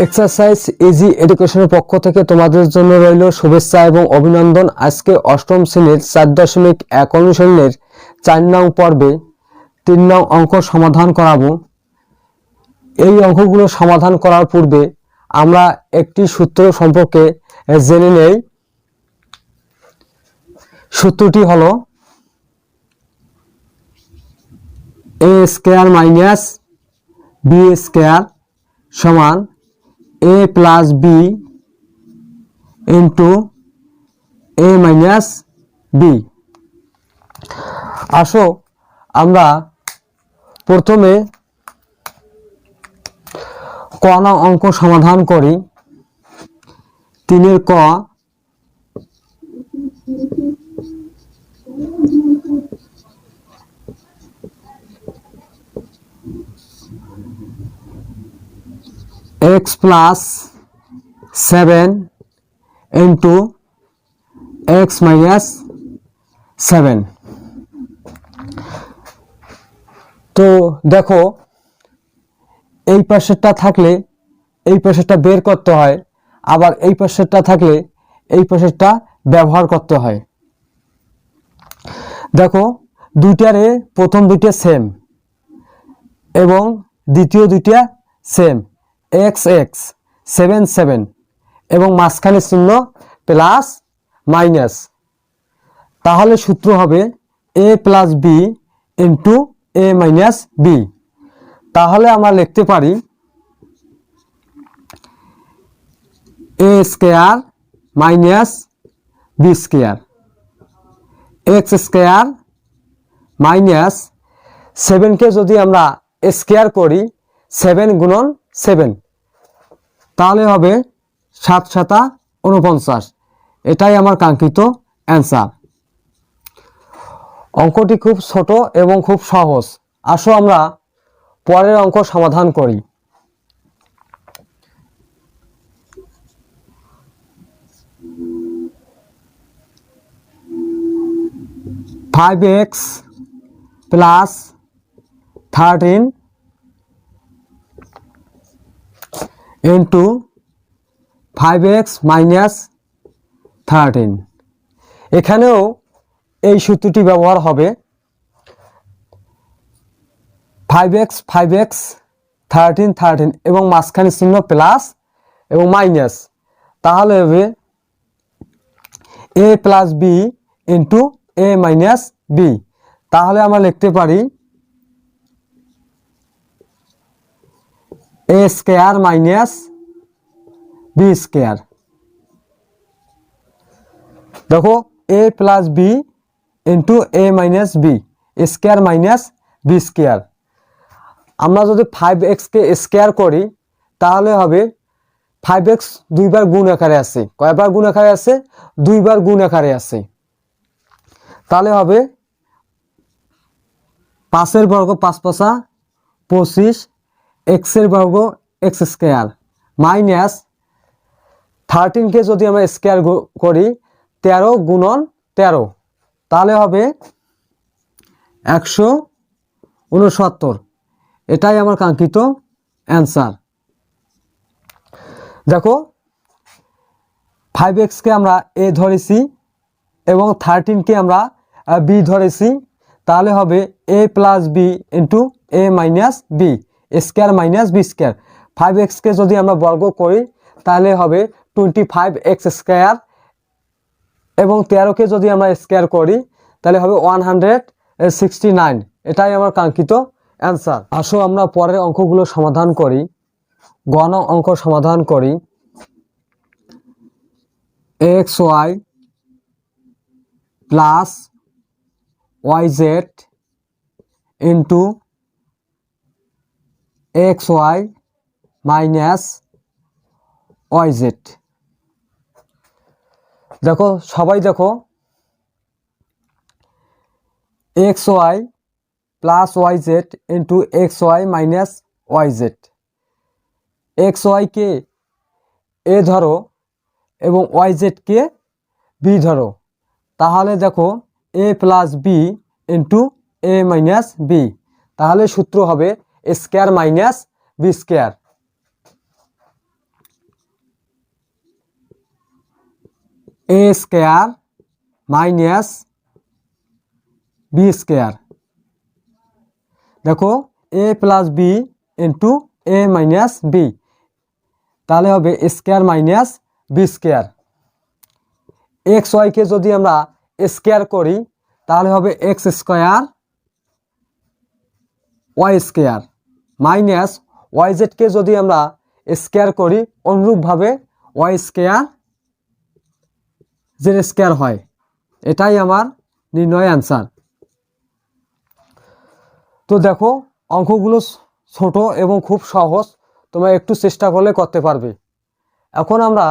Exercise easy এডুকেশনের পক্ষ থেকে তোমাদের জন্য রইল শুভেচ্ছা এবং অভিনন্দন। আজকে অষ্টম শ্রেণীর 4.1 অনুশীলনের 4 নং পর্বে 3 নং অঙ্ক সমাধান করাবো। এই অঙ্কগুলো সমাধান করার পূর্বে আমরা একটি সূত্র সম্পর্কে জেনে নেই। সূত্রটি হলো a square minus b square সমান a plus b into a minus b। আসো আমরা প্রথমে ক নং অঙ্ক সমাধান করি। 3 ক x plus 7 into x minus 7। তো দেখো এই পাশেরটা থাকলে এই পাশেরটা বের করতে হয়, আবার এই পাশেরটা থাকলে এই পাশেরটা ব্যবহার করতে হয়। দেখো দুইটারে প্রথম দুইটা সেম এবং দ্বিতীয় দুইটা সেম, x x 7 7 এবং মাঝখানে চিহ্ন প্লাস মাইনাস। তাহলে সূত্র হবে a plus b into a minus b। তাহলে আমরা লিখতে পারি a square minus b square x square minus 7 কে যদি আমরা স্কয়ার করি 7 গুণন 7 তাহলে হবে 7 7 49। এটাই আমার কাঙ্ক্ষিত অ্যান্সার। অঙ্কটি খুব ছোট এবং খুব সহজ। আসো আমরা পরের অঙ্ক সমাধান করি। 5x plus 13 into 5x minus 13। এখানেও এই সূত্রটি ব্যবহার হবে 5x 5x 13 13 এবং মাঝখানে চিহ্ন প্লাস এবং মাইনাস। তাহলে হবে a plus b into a minus b। তাহলে আমরা লিখতে পারি a square minus b square. দেখো a plus b into a minus b square minus b square. আমরা যদি 5x কে স্কয়ার করি তাহলে হবে 5x দুইবার গুণ আকারে আছে। কয়বার গুণ আকারে আছে? দুইবার গুণ আকারে আছে। তাহলে হবে 5 এর বর্গ 5 5 25 x এর বর্গ x স্কয়ার মাইনাস 13 কে যদি আমরা স্কয়ার করি 13 গুণন 13 তাহলে হবে 169। এটাই আমার কাঙ্ক্ষিত অ্যান্সার। দেখো 5x কে আমরা a ধরেছি এবং 13 কে আমরা b ধরেছি। তাহলে হবে a plus b into a minus b square minus b square. 5x কে যদি আমরা বর্গ করি তাহলে হবে 25x স্কয়ার এবং 13 কে যদি আমরা স্কয়ার করি তাহলে হবে 169। এটাই আমার কাঙ্ক্ষিত অ্যান্সার। আসো আমরা পরের অঙ্কগুলো সমাধান করি। গ নং অঙ্ক সমাধান করি। xy plus yz into xy minus yz। দেখো সবাই দেখো xy plus yz into xy minus yz। xy K a ধরো এবং yz কে b ধরো। তাহলে দেখো a plus b into a minus b। তাহলে সূত্র হবে square minus B square. A square minus B square. দেখো A plus B into A minus B, তাহলে হবে square minus B square. X ওয়াইকে যদি আমরা স্কোয়ার করি তাহলে হবে X square Y square minus Y জেডকে যদি আমরা স্কোয়ার করি অনুরূপভাবে ওয়াই স্কোয়ার জেড স্কোয়ার হয়। এটাই আমার নির্ণয় অ্যান্সার। তো দেখো অঙ্কগুলো ছোট এবং খুব সহজ, তোমরা একটু চেষ্টা করলে করতে পারবে। এখন আমরা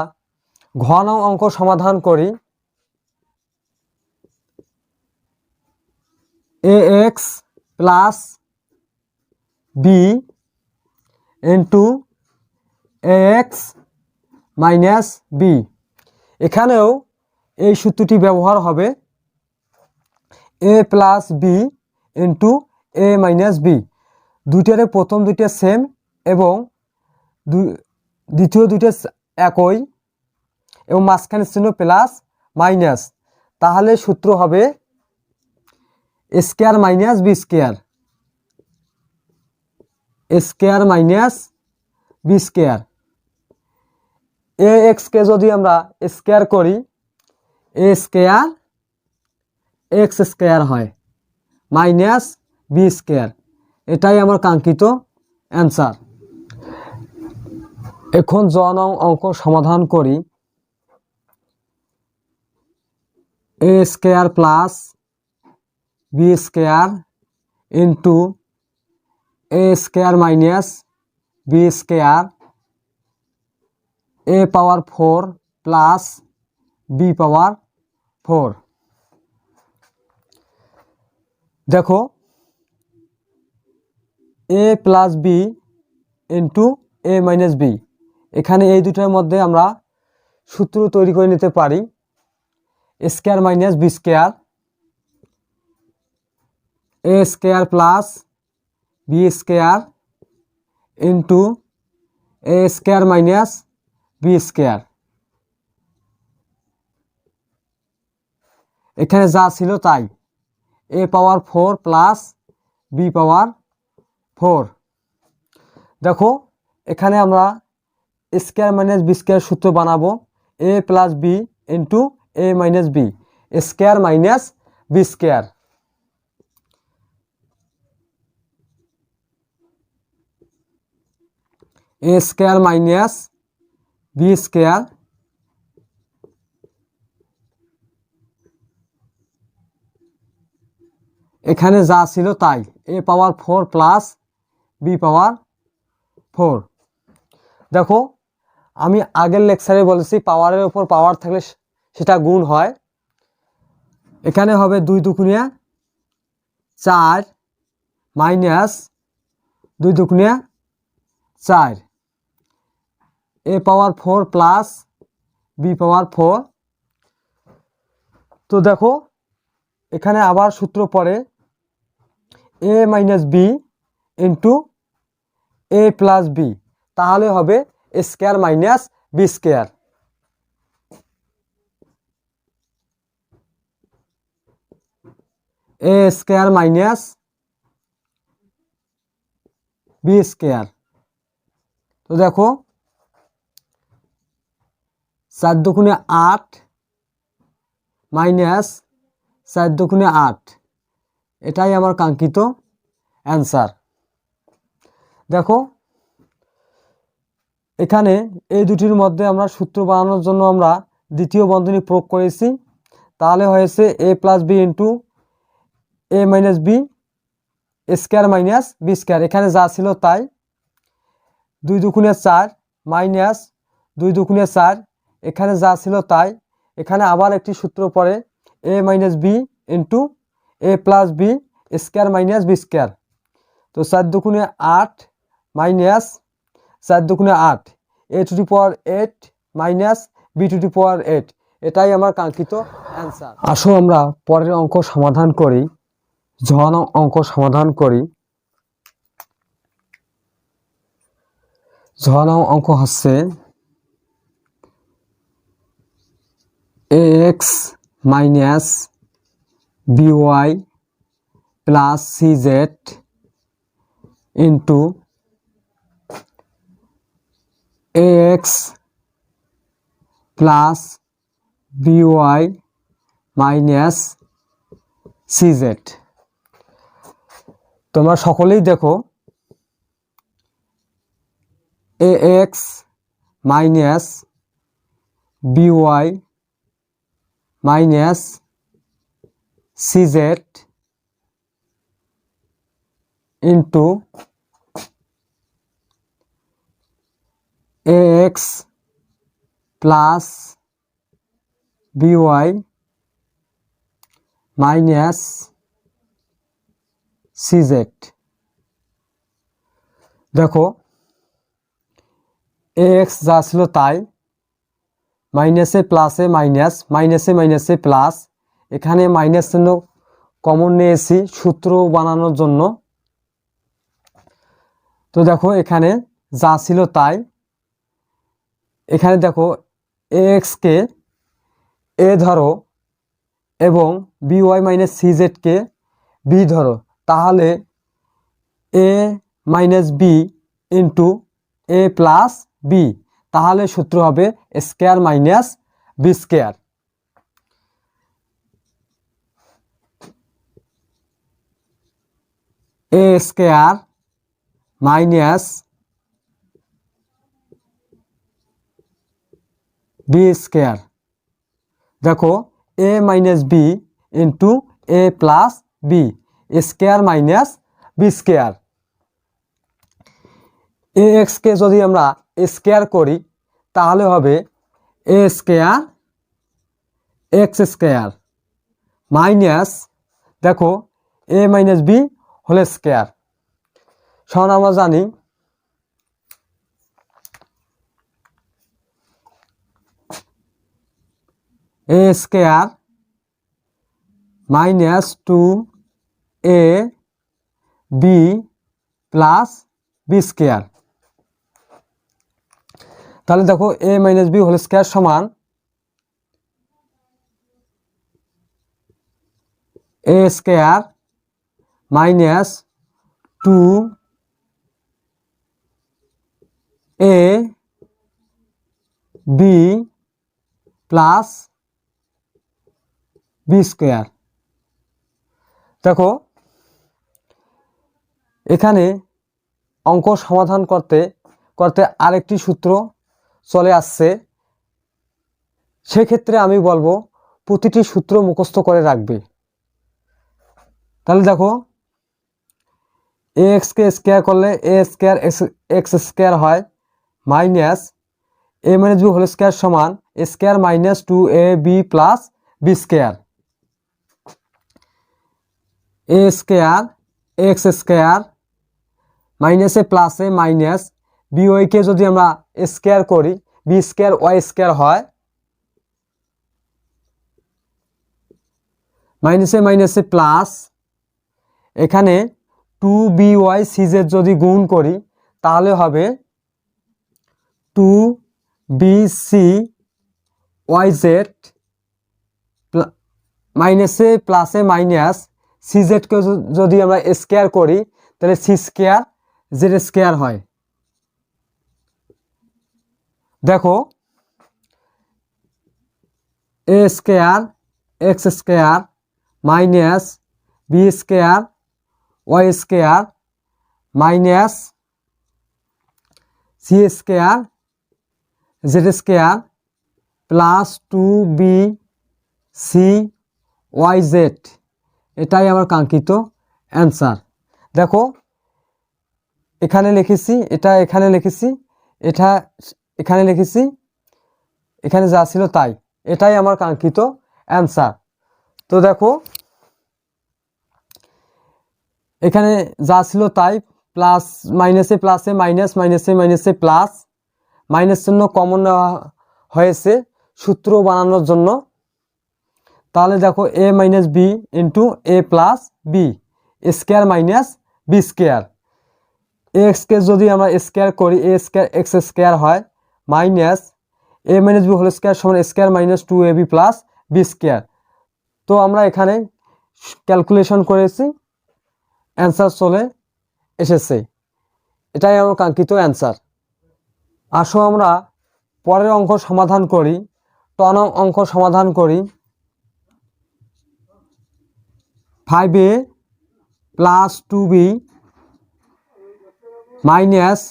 ঘ নং অঙ্ক সমাধান করি। এ এক্স প্লাস বি ইন্টু এ এক্স মাইনাস বি। এখানেও এই সূত্রটি ব্যবহার হবে, এ plus B into A minus B. দুইটারে প্রথম দুইটা সেম এবং দ্বিতীয় দুইটা একই এবং মাঝখানে চিহ্ন প্লাস মাইনাস, তাহলে সূত্র হবে square minus B square, square minus B square. A এক্সকে যদি আমরা স্কোয়ার করি এ স্কোয়ার এক্স স্কোয়ার হয় মাইনাস বি স্কোয়ার। এটাই আমার কাঙ্ক্ষিত অ্যান্সার। এখন জ নং অঙ্ক সমাধান করি। A square plus B square into A square minus B square A power 4 plus B power 4। দেখো A plus B into A minus B, এখানে এই দুটার মধ্যে আমরা সূত্র তৈরি করে নিতে পারি। Square minus B square, A square plus B square into A square minus B square. এখানে যা ছিল তাই, এ পাওয়ার 4 প্লাস বি পাওয়ার 4। দেখো এখানে আমরা স্কোয়ার মাইনাস বি স্কোয়ার সূত্র বানাবো, A plus B into A minus B, square minus B square. A square minus B square এখানে যা ছিল তাই, এ পাওয়ার 4 প্লাস বি পাওয়ার 4। দেখো আমি আগের লেকচারে বলেছি পাওয়ারের উপর পাওয়ার থাকলে সেটা গুণ হয়। এখানে হবে 2 দুগুণিয়া 4 মাইনাস 2 দুগুণিয়া 4 এ পাওয়ার 4 প্লাস বি পাওয়ার 4। তো দেখো এখানে আবার সূত্র পড়ে A minus B into A plus B, তাহলে হবে square minus B square. A square minus B square. তো দেখো 4 দুগুণে 8 মাইনাস 4 দুগুণে 8, এটাই আমার কাঙ্ক্ষিত অ্যান্সার। দেখো এখানে এই দুটির মধ্যে আমরা সূত্র বানানোর জন্য আমরা দ্বিতীয় বন্ধনী প্রয়োগ করেছি, তাহলে হয়েছে A plus B into A minus B square minus B square. এখানে যা ছিল তাই, 2 দুগুণে 4 মাইনাস 2 দুগুণে 4, এখানে যা ছিল তাই। এখানে আবার একটি সূত্র পড়ে A minus B into A plus B square minus B square. তো 4 দুগুণে 8 মাইনাস 4 দুগুণে 8 A to the power 8 minus B to the power 8, এটাই আমার কাঙ্ক্ষিত অ্যান্সার। আসো আমরা পরের অঙ্ক সমাধান করি। ঝ নং অঙ্ক সমাধান করি। ঝ নং অঙ্ক হচ্ছে ax minus by plus cz into ax plus by minus cz। তোমরা সকলেই দেখো ax minus by minus cz into ax plus by minus cz। দেখো ax যা ছিল তাই, মাইনাসে প্লাসে মাইনাস, মাইনাসে মাইনাসে প্লাস, এখানে মাইনাস চিহ্ন কমন নিয়েছি সূত্র বানানোর জন্য। তো দেখো এখানে যা ছিল তাই, এখানে দেখো ax কে a ধরো এবং by মাইনাস cz কে b ধরো, তাহলে a minus b into a plus b, তাহলে সূত্র হবে square minus B square. a square minus B square. দেখো a minus B into a plus B, square minus B square. ax কে যদি আমরা স্কয়ার করি তাহলে হবে a square x square minus, দেখো a minus B whole square. সমান আমরা জানি a square minus 2a b plus B square. তাহলে দেখো a minus B whole square সমান a square minus 2a b plus B square. দেখো এখানে অঙ্ক সমাধান করতে করতে আরেকটি সূত্র চলে আসছে, সেক্ষেত্রে আমি বলবো প্রতিটি সূত্র মুখস্থ করে রাখবে। তাহলে দেখো ax কে স্কয়ার করলে a স্কয়ার x স্কয়ার হয় minus a minus B whole square সমান square minus 2ab plus B square. a square x square মাইনাসে প্লাসে মাইনাস by কে যদি আমরা স্কয়ার করি বি স্কয়ার y স্কয়ার হয়, মাইনাসে মাইনাসে প্লাস, এখানে 2by cz যদি গুণ করি তাহলে হবে 2bc yz মাইনাসে প্লাসে মাইনাস cz কে যদি আমরা স্কয়ার করি তাহলে c স্কয়ার z স্কয়ার হয়। দেখো a square x square minus B square y square minus c square z square plus 2bc yz, এটাই আমার কাঙ্ক্ষিত অ্যান্সার। দেখো এখানে লিখেছি, এটা এখানে লিখেছি, এটা এখানে লিখেছি, এখানে যা ছিল তাই, এটাই আমার কাঙ্ক্ষিত অ্যান্সার। তো দেখো এখানে যা ছিল তাই, প্লাস মাইনাসে প্লাসে মাইনাস, মাইনাসে মাইনাসে প্লাস, মাইনাস চিহ্ন কমন নেওয়া হয়েছে সূত্র বানানোর জন্য। তাহলে দেখো a minus B into a plus B square minus B square. X কে যদি আমরা স্কয়ার করি a স্কয়ার x স্কয়ার হয় minus A minus B whole square সমান square minus 2ab plus B square. তো আমরা এখানে ক্যালকুলেশন করেছি, অ্যান্সার চলে এসেছে। এটাই আমার কাঙ্ক্ষিত অ্যান্সার। আসো আমরা পরের অঙ্ক সমাধান করি। 2 নং অঙ্ক সমাধান করি। 5a plus 2b minus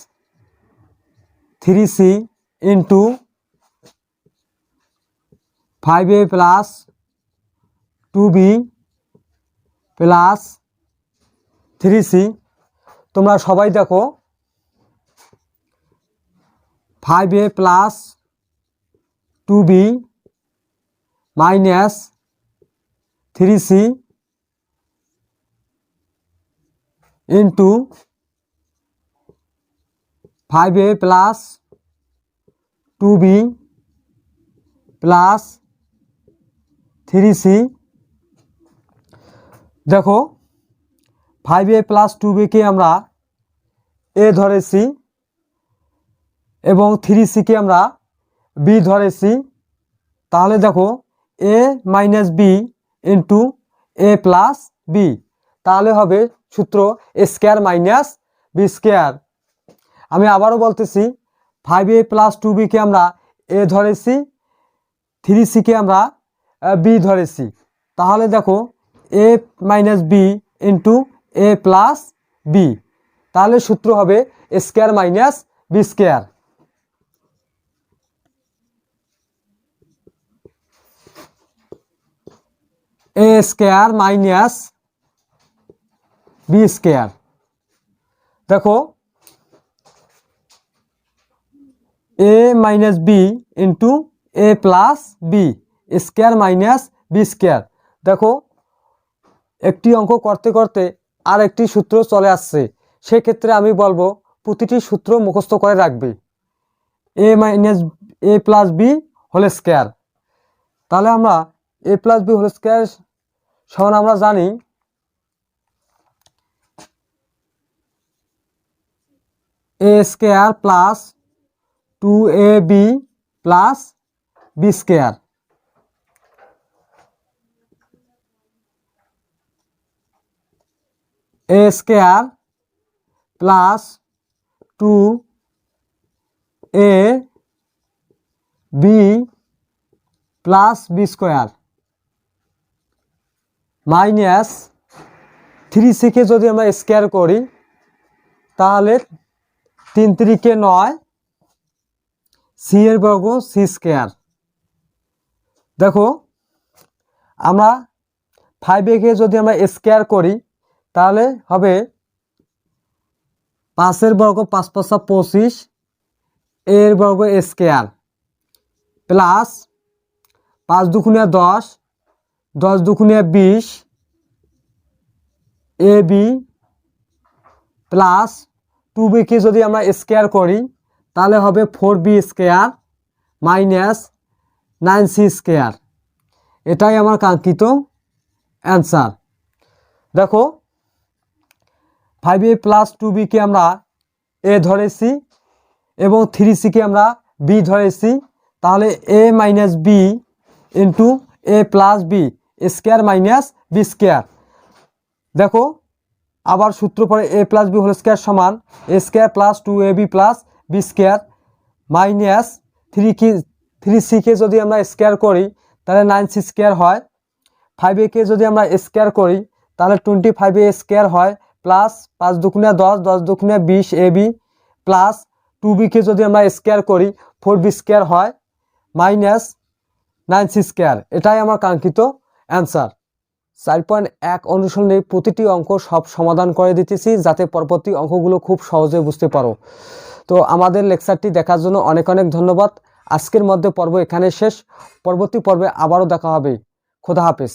3c into 5a plus 2b plus 3c। তোমরা সবাই দেখো 5a plus 2b minus 3c into 5a plus 2b plus 3c। দেখো 5a প্লাস 2b কে আমরা a ধরেছি এবং 3c কে আমরা b ধরেছি। তাহলে দেখো a minus B into a plus B, তাহলে হবে সূত্র a square minus B square. আমি আবারও বলতেছি 5a প্লাস 2b কে আমরা a ধরেছি, 3c কে আমরা b ধরেছি। তাহলে দেখো a minus B into a plus B, তাহলে সূত্র হবে a square minus B square. a square minus B square. দেখো a minus B into a plus B square minus B square. দেখো একটি অঙ্ক করতে করতে আর একটি সূত্র চলে আসছে, সেক্ষেত্রে আমি বলবো প্রতিটি সূত্র মুখস্থ করে রাখবে। a minus a plus B whole square. তাহলে আমরা a plus B whole square সমান আমরা জানি a square plus 2ab plus B square. a square plus 2ab plus B square minus 3c কে যদি আমরা স্কোয়ার করি তাহলে 3 3 9 c এর বর্গ c স্কোয়ার। দেখো আমরা 5a কে যদি আমরা স্কোয়ার করি তাহলে হবে 5 এর বর্গ 5 5 25 এর বর্গ স্কোয়ার প্লাস 5 দুগুণে 10 10 দুগুণে 20 ab প্লাস 2b কে যদি আমরা স্কোয়ার করি তাহলে হবে 4b square minus 9c square. এটাই আমার কাঙ্ক্ষিত অ্যান্সার। দেখো 5a প্লাস 2b কে আমরা a ধরেছি এবং 3c কে আমরা b ধরেছি। তাহলে a minus B into a plus B square minus B square. দেখো আবার সূত্র পরে a plus B whole square সমান a square plus 2ab plus B square minus 3c কে যদি আমরা স্কোয়ার করি তাহলে 9c স্কোয়ার হয়। 5a কে যদি আমরা স্কোয়ার করি তাহলে 25a স্কোয়ার হয় প্লাস 5 দুগুণে 10 10 দুগুণে 20 ab প্লাস 2b কে যদি আমরা স্কোয়ার করি 4b স্কোয়ার হয় মাইনাস 9c স্কোয়ার। এটাই আমার কাঙ্ক্ষিত অ্যান্সার। 4.1 অনুশীলনের প্রতিটি অঙ্ক সব সমাধান করে দিতেছি যাতে পরবর্তী অঙ্কগুলো খুব সহজে বুঝতে পারো। তো আমাদের লেকচারটি দেখার জন্য অনেক অনেক ধন্যবাদ। আজকের মধ্যে পর্ব এখানে শেষ। পরবর্তী পর্বে আবারও দেখা হবে। খোদা হাফেজ।